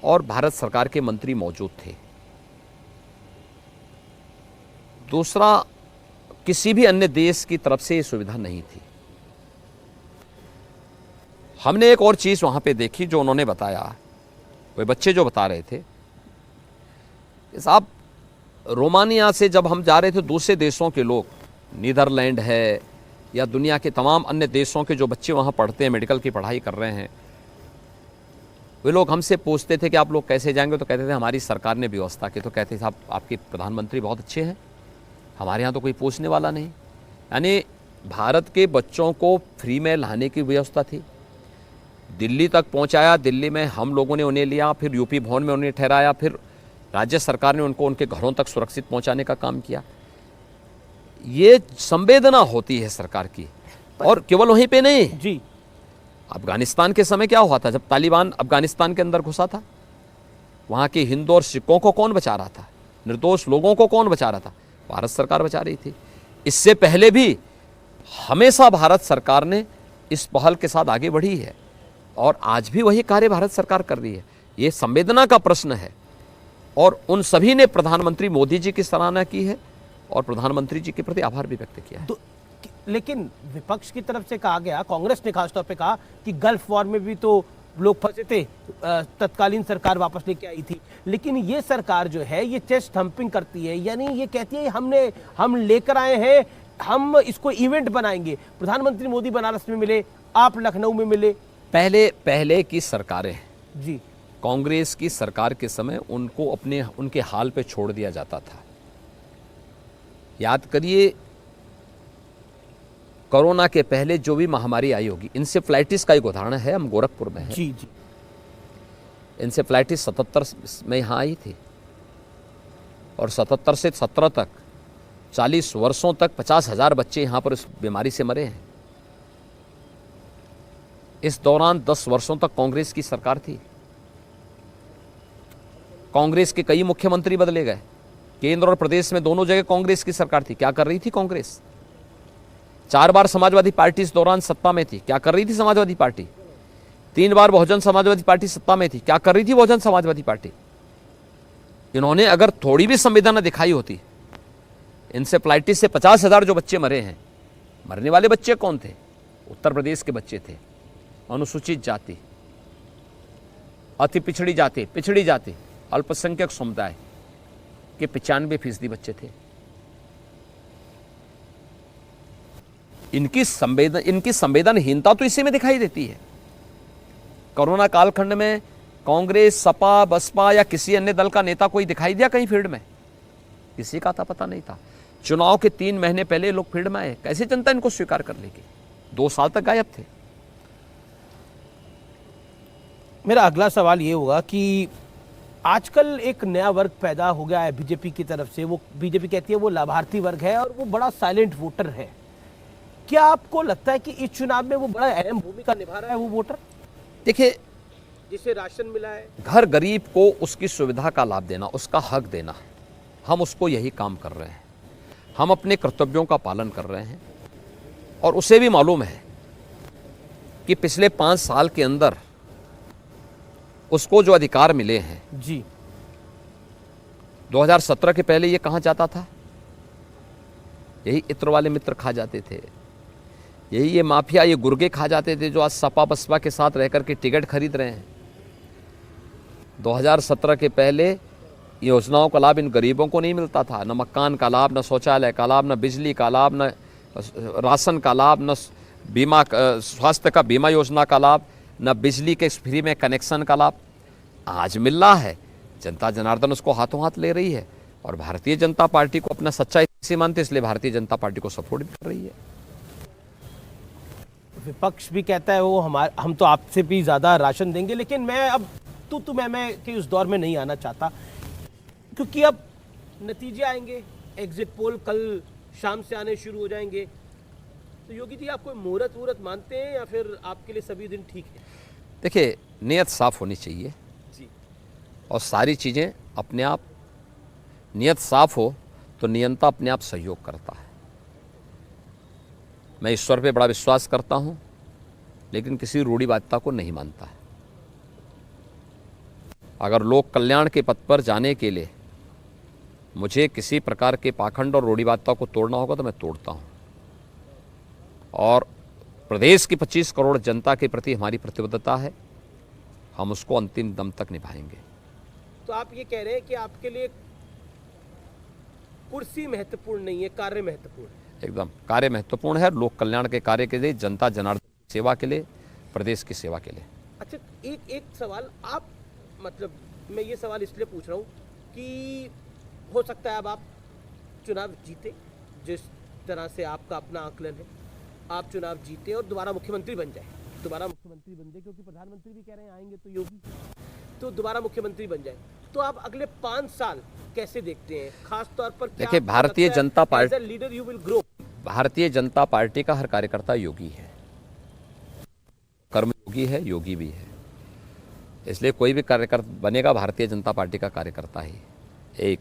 और भारत सरकार के मंत्री मौजूद थे। दूसरा, किसी भी अन्य देश की तरफ से ये सुविधा नहीं थी। हमने एक और चीज़ वहाँ पे देखी जो उन्होंने बताया, वे बच्चे जो बता रहे थे कि साहब रोमानिया से जब हम जा रहे थे, दूसरे देशों के लोग, नीदरलैंड है या दुनिया के तमाम अन्य देशों के जो बच्चे वहाँ पढ़ते हैं, मेडिकल की पढ़ाई कर रहे हैं, वे लोग हमसे पूछते थे कि आप लोग कैसे जाएंगे, तो कहते थे हमारी सरकार ने व्यवस्था की। तो कहते साहब आपके प्रधानमंत्री बहुत अच्छे हैं, हमारे यहाँ तो कोई पूछने वाला नहीं। यानी भारत के बच्चों को फ्री में लाने की व्यवस्था थी, दिल्ली तक पहुँचाया, दिल्ली में हम लोगों ने उन्हें लिया, फिर यूपी भवन में उन्हें ठहराया, फिर राज्य सरकार ने उनको उनके घरों तक सुरक्षित पहुँचाने का काम किया। ये संवेदना होती है सरकार की। और केवल वहीं पे नहीं जी, अफगानिस्तान के समय क्या हुआ था, जब तालिबान अफगानिस्तान के अंदर घुसा था, वहाँ के हिंदू और सिखों को कौन बचा रहा था, निर्दोष लोगों को कौन बचा रहा था, भारत सरकार बचा रही थी। इससे पहले भी हमेशा भारत सरकार ने इस पहल के साथ आगे बढ़ी है और आज भी वही कार्य भारत सरकार कर रही है। ये संवेदना का प्रश्न है और उन सभी ने प्रधानमंत्री मोदी जी की सराहना की है और प्रधानमंत्री जी के प्रति आभार भी व्यक्त किया है। लेकिन विपक्ष की तरफ से कहा गया, कांग्रेस ने खासतौर पे कहा कि गल्फ वॉर में भी तो लोग फंसे थे, तत्कालीन सरकार वापस लेके आई थी। लेकिन ये सरकार जो है ये चेस्ट थम्पिंग करती है, यानी ये कहती है हम लेकर आए हैं, हम इसको इवेंट बनाएंगे। प्रधानमंत्री मोदी बनारस में मिले, आप लखनऊ में मिले। पहले की सरकारें जी, कांग्रेस की सरकार के समय उनको उनके हाल पे छोड़ दिया जाता था। याद करिए कोरोना के पहले जो भी महामारी आई होगी, इंसेफ्लाइटिस का एक उदाहरण है, हम गोरखपुर में हैं। जी जी, इंसेफ्लाइटिस 77 में यहाँ आई थी और 77 से 17 तक 40 वर्षों तक 50,000 बच्चे यहाँ पर इस बीमारी से मरे हैं। इस दौरान 10 वर्षों तक कांग्रेस की सरकार थी। कांग्रेस के कई मुख्यमंत्री बदले गए, केंद्र और प्रदेश में दोनों जगह कांग्रेस की सरकार थी। क्या कर रही थी कांग्रेस? 4 बार समाजवादी पार्टी इस दौरान सत्ता में थी। क्या कर रही थी समाजवादी पार्टी? 3 बार बहुजन समाजवादी पार्टी सत्ता में थी। क्या कर रही थी बहुजन समाजवादी पार्टी? इन्होंने अगर थोड़ी भी संवेदना दिखाई होती, इंसेफ्लाइटिस से 50,000 जो बच्चे मरे हैं, मरने वाले बच्चे कौन थे? उत्तर प्रदेश के बच्चे थे, अनुसूचित जाति, अति पिछड़ी जाति, अल्पसंख्यक समुदाय के 95% बच्चे थे। इनकी संवेदनहीनता तो इसी में दिखाई देती है। कोरोना कालखंड में कांग्रेस, सपा, बसपा या किसी अन्य दल का नेता कोई दिखाई दिया कहीं फील्ड में? किसी का था पता नहीं था। चुनाव के 3 महीने पहले लोग फील्ड में आए, कैसे जनता इनको स्वीकार कर लेगी? 2 साल तक गायब थे। मेरा अगला सवाल ये होगा कि आजकल एक नया वर्ग पैदा हो गया है बीजेपी की तरफ से। वो बीजेपी कहती है वो लाभार्थी वर्ग है और वो बड़ा साइलेंट वोटर है। क्या आपको लगता है कि इस चुनाव में वो बड़ा अहम भूमिका निभा रहा है वो वोटर? देखिए, जिसे राशन मिला है, हर गरीब को उसकी सुविधा का लाभ देना, उसका हक देना, हम उसको यही काम कर रहे हैं। हम अपने कर्तव्यों का पालन कर रहे हैं और उसे भी मालूम है कि पिछले 5 साल के अंदर उसको जो अधिकार मिले हैं जी, 2017 के पहले ये कहाँ जाता था? यही इत्र वाले मित्र खा जाते थे, यही ये माफिया, ये गुर्गे खा जाते थे जो आज सपा बसपा के साथ रहकर के टिकट खरीद रहे हैं। 2017 के पहले योजनाओं का लाभ इन गरीबों को नहीं मिलता था। न मकान का लाभ, न शौचालय का लाभ, न बिजली का लाभ, न राशन का लाभ, न बीमा, स्वास्थ्य का बीमा योजना का लाभ, न बिजली के फ्री में कनेक्शन का लाभ। आज मिल रहा है, जनता जनार्दन उसको हाथों हाथ ले रही है और भारतीय जनता पार्टी को अपना सच्चा इसी मानते, इसलिए भारतीय जनता पार्टी को सपोर्ट भी कर रही है। विपक्ष भी कहता है वो हम तो आपसे भी ज्यादा राशन देंगे। लेकिन मैं अब तू मैं के उस दौर में नहीं आना चाहता, क्योंकि अब नतीजे आएंगे, एग्जिट पोल कल शाम से आने शुरू हो जाएंगे। तो योगी जी, आप कोई मुहूर्त मानते हैं या फिर आपके लिए सभी दिन ठीक है? देखिए, नियत साफ होनी चाहिए जी, और सारी चीज़ें अपने आप, नियत साफ हो तो नियंता अपने आप सहयोग करता है। मैं ईश्वर पे बड़ा विश्वास करता हूँ, लेकिन किसी रूढ़िवादिता को नहीं मानता है। अगर लोक कल्याण के पथ पर जाने के लिए मुझे किसी प्रकार के पाखंड और रूढ़िवादिता को तोड़ना होगा तो मैं तोड़ता हूँ। और प्रदेश की 25 करोड़ जनता के प्रति हमारी प्रतिबद्धता है, हम उसको अंतिम दम तक निभाएंगे। तो आप ये कह रहे हैं कि आपके लिए कुर्सी महत्वपूर्ण नहीं है, कार्य महत्वपूर्ण है। एकदम कार्य महत्वपूर्ण है, लोक कल्याण के कार्य के लिए, जनता जनार्दन की सेवा के लिए, प्रदेश की सेवा के लिए। अच्छा, एक सवाल आप, मतलब मैं ये सवाल इसलिए पूछ रहा हूँ कि हो सकता है अब आप चुनाव जीते, जिस तरह से आपका अपना आकलन है, आप चुनाव जीते और दोबारा मुख्यमंत्री बन जाए, क्योंकि प्रधानमंत्री भी कह रहे हैं आएंगे तो योगी, तो दोबारा मुख्यमंत्री बन जाए, तो आप अगले 5 साल कैसे देखते हैं? खास तौर पर देखिए, Bharatiya Janata party, leader you will grow. Bharatiya Janata party का हर कार्यकर्ता योगी है, कर्मयोगी है, योगी भी है। इसलिए कोई भी कार्यकर्ता बनेगा भारतीय जनता पार्टी का कार्यकर्ता ही। एक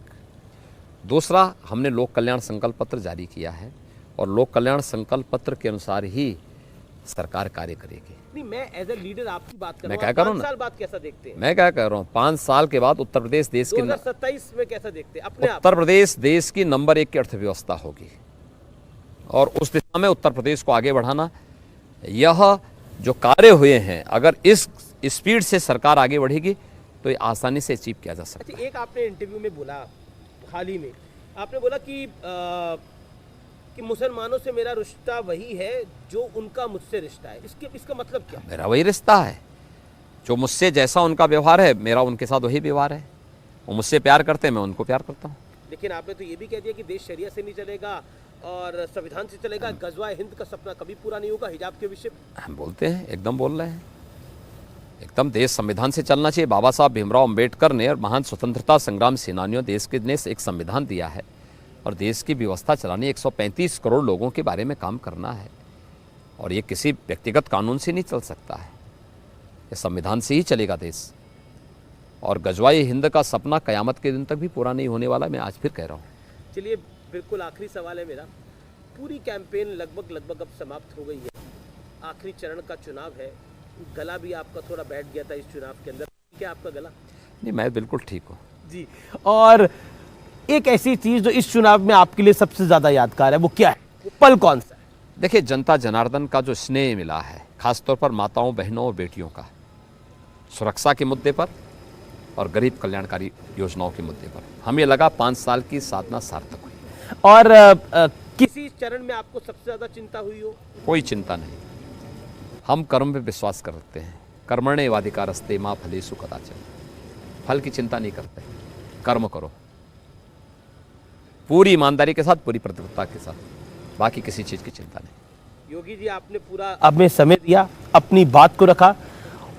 दूसरा, हमने लोक कल्याण संकल्प पत्र जारी किया है और लोक कल्याण संकल्प पत्र के अनुसार ही सरकार कार्य करेगी। नहीं, मैं एज ए लीडर आपकी बात कर मैं रहा हूं। क्या करूं 5 साल बाद कैसा देखते हैं? मैं क्या कह रहा हूँ, 5 साल के बाद उत्तर प्रदेश देश की 2027 में कैसा देखते हैं अपने आप? उत्तर प्रदेश देश की नंबर 1 की अर्थव्यवस्था होगी और उस दिशा में उत्तर प्रदेश को आगे बढ़ाना, यह जो कार्य हुए हैं, अगर इस स्पीड से सरकार आगे बढ़ेगी तो ये आसानी से अचीव किया जा सकता है। अच्छा, एक आपने इंटरव्यू में बोला, हाल ही में आपने बोला कि मुसलमानों से मेरा रिश्ता वही है जो उनका मुझसे रिश्ता है। इसका मतलब क्या? मेरा वही रिश्ता है, जो मुझसे जैसा उनका व्यवहार है मेरा उनके साथ वही व्यवहार है। वो मुझसे प्यार करते हैं, मैं उनको प्यार करता हूँ। लेकिन आपने तो ये भी कह दिया कि देश शरिया से नहीं चलेगा और संविधान से चलेगा, गजवाए हिंद का सपना कभी पूरा नहीं होगा, हिजाब के विषय हम बोलते हैं, एकदम बोल रहे हैं, एकदम देश संविधान से चलना चाहिए। बाबा साहब भीमराव अंबेडकर ने और महान स्वतंत्रता संग्राम सेनानियों देश के ने एक संविधान दिया है और देश की व्यवस्था चलानी 135 करोड़ लोगों के बारे में काम करना है और ये किसी व्यक्तिगत कानून से नहीं चल सकता है, ये संविधान से ही चलेगा देश। और गजवाए हिंद का सपना कयामत के दिन तक भी पूरा नहीं होने वाला, मैं आज फिर कह रहा हूँ। चलिए, बिल्कुल आखिरी सवाल है मेरा। पूरी कैंपेन लगभग अब समाप्त हो गई है, आखिरी चरण का चुनाव है, गला भी आपका थोड़ा बैठ गया था इस चुनाव के अंदर, क्या आपका गला? नहीं, मैं बिल्कुल ठीक हूँ जी। और एक ऐसी चीज जो इस चुनाव में आपके लिए सबसे ज्यादा यादगार है, वो क्या है? वो पल कौन सा है? देखिए, जनता जनार्दन का जो स्नेह मिला है, खासतौर पर माताओं, बहनों और बेटियों का, सुरक्षा के मुद्दे पर और गरीब कल्याणकारी योजनाओं के मुद्दे पर, हमें लगा 5 साल की साधना सार्थक हुई। और किसी चरण में आपको सबसे ज्यादा चिंता हुई हो? कोई चिंता नहीं, हम कर्म पे विश्वास करते हैं। कर्मण्येवाधिकारस्ते मा फलेषु कदाचन, फल की चिंता नहीं करते, कर्म करो पूरी ईमानदारी के साथ, पूरी प्रतिबद्धता के साथ, बाकी किसी चीज की चिंता नहीं। योगी जी, आपने पूरा अपने समय दिया, अपनी बात को रखा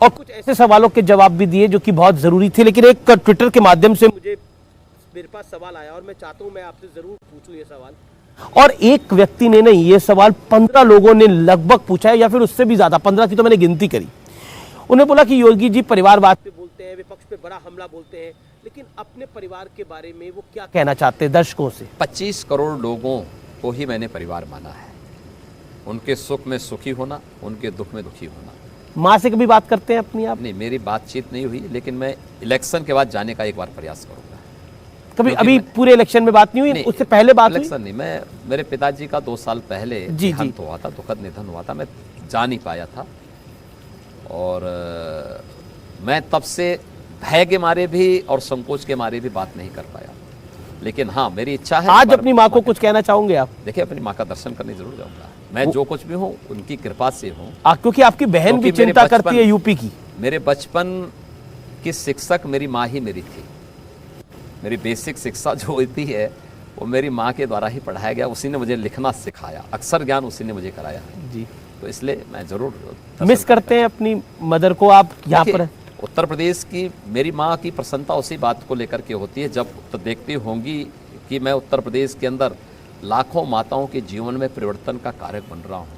और कुछ ऐसे सवालों के जवाब भी दिए जो कि बहुत जरूरी थे। लेकिन एक ट्विटर के माध्यम से मेरे पास सवाल आया और मैं चाहता हूं मैं आपसे जरूर पूछूं ये सवाल। और एक व्यक्ति ने नहीं, ये सवाल 15 लोगों ने लगभग पूछा है, या फिर उससे भी ज्यादा, 15 की तो मैंने गिनती करी। उन्हें बोला कि योगी जी परिवारवाद पे बोलते हैं, विपक्ष पे बड़ा हमला बोलते हैं, लेकिन अपने परिवार के बारे में वो क्या कहना चाहते हैं दर्शकों से? 25 करोड़ लोगों को ही मैंने परिवार माना है, उनके सुख में सुखी होना, उनके दुख में दुखी होना। माँ से कभी बात करते हैं अपनी आप? नहीं, मेरी बातचीत नहीं हुई, लेकिन मैं इलेक्शन के बाद जाने का एक बार प्रयास करूंगा। कभी अभी पूरे इलेक्शन में बात नहीं हुई? उससे पहले बात हुई? इलेक्शन नहीं, मैं, मेरे पिताजी का 2 साल पहले देहांत हुआ था, दुखद निधन हुआ था, मैं जा नहीं पाया था और मैं तब से भय के मारे भी और संकोच के मारे भी बात नहीं कर पाया। लेकिन हाँ, मेरी इच्छा है। आज अपनी माँ को कुछ कहना चाहोगे आप? देखिए, अपनी माँ का दर्शन करने जरूर जाऊंगा। मैं जो कुछ भी हूँ उनकी कृपा से हूँ, क्योंकि आपकी बहन भी चिंता करती है यूपी की। मेरे बचपन की शिक्षक मेरी माँ ही मेरी थी। मेरी बेसिक शिक्षा जो होती है वो मेरी माँ के द्वारा ही पढ़ाया गया, उसी ने मुझे लिखना सिखाया, अक्षर ज्ञान उसी ने मुझे कराया जी। तो इसलिए मैं जरूर मिस करते हैं अपनी मदर को आप यहाँ पर? उत्तर प्रदेश की मेरी माँ की प्रसन्नता उसी बात को लेकर के होती है, जब तो देखती होंगी कि मैं उत्तर प्रदेश के अंदर लाखों माताओं के जीवन में परिवर्तन का कारक बन रहा हूँ।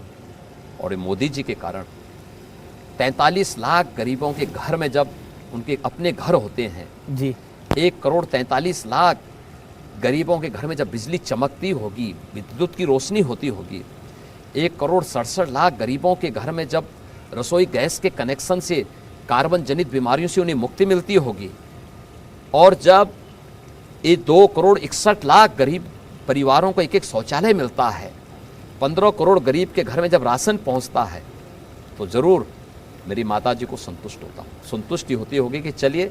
और ये मोदी जी के कारण 43 लाख गरीबों के घर में जब उनके अपने घर होते हैं जी, 1 करोड़ 43 लाख गरीबों के घर में जब बिजली चमकती होगी, विद्युत की रोशनी होती होगी, 1 करोड़ 67 लाख गरीबों के घर में जब रसोई गैस के कनेक्शन से कार्बन जनित बीमारियों से उन्हें मुक्ति मिलती होगी, और जब ये 2,61,00,000 गरीब परिवारों को एक एक शौचालय मिलता है, 15 करोड़ गरीब के घर में जब राशन पहुंचता है, तो ज़रूर मेरी माता जी को संतुष्टि होती होगी कि चलिए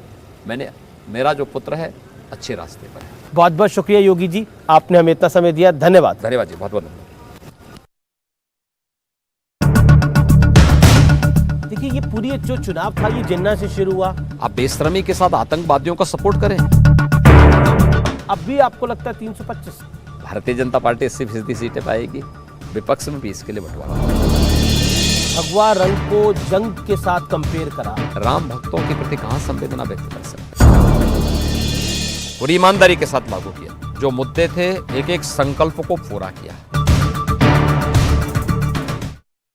मेरा जो पुत्र है अच्छे रास्ते पर है। बहुत बहुत शुक्रिया योगी जी, आपने हमें इतना समय दिया, धन्यवाद। धन्यवाद जी, बहुत बहुत धन्यवाद। देखिए, ये पूरी जो चुनाव था ये जिन्ना से शुरू हुआ। आप बेशर्मी के साथ आतंकवादियों का सपोर्ट करें। अब भी आपको लगता है 325? भारतीय जनता पार्टी 80% सीटें पाएगी, विपक्ष में भी इसके लिए बंटवारा। भगवा रंग को जंग के साथ कंपेयर करा। राम भक्तों के प्रति कहां संवेदना व्यक्त कर सकते, पूरी ईमानदारी के साथ लागू किया, जो मुद्दे थे एक एक संकल्प को पूरा किया।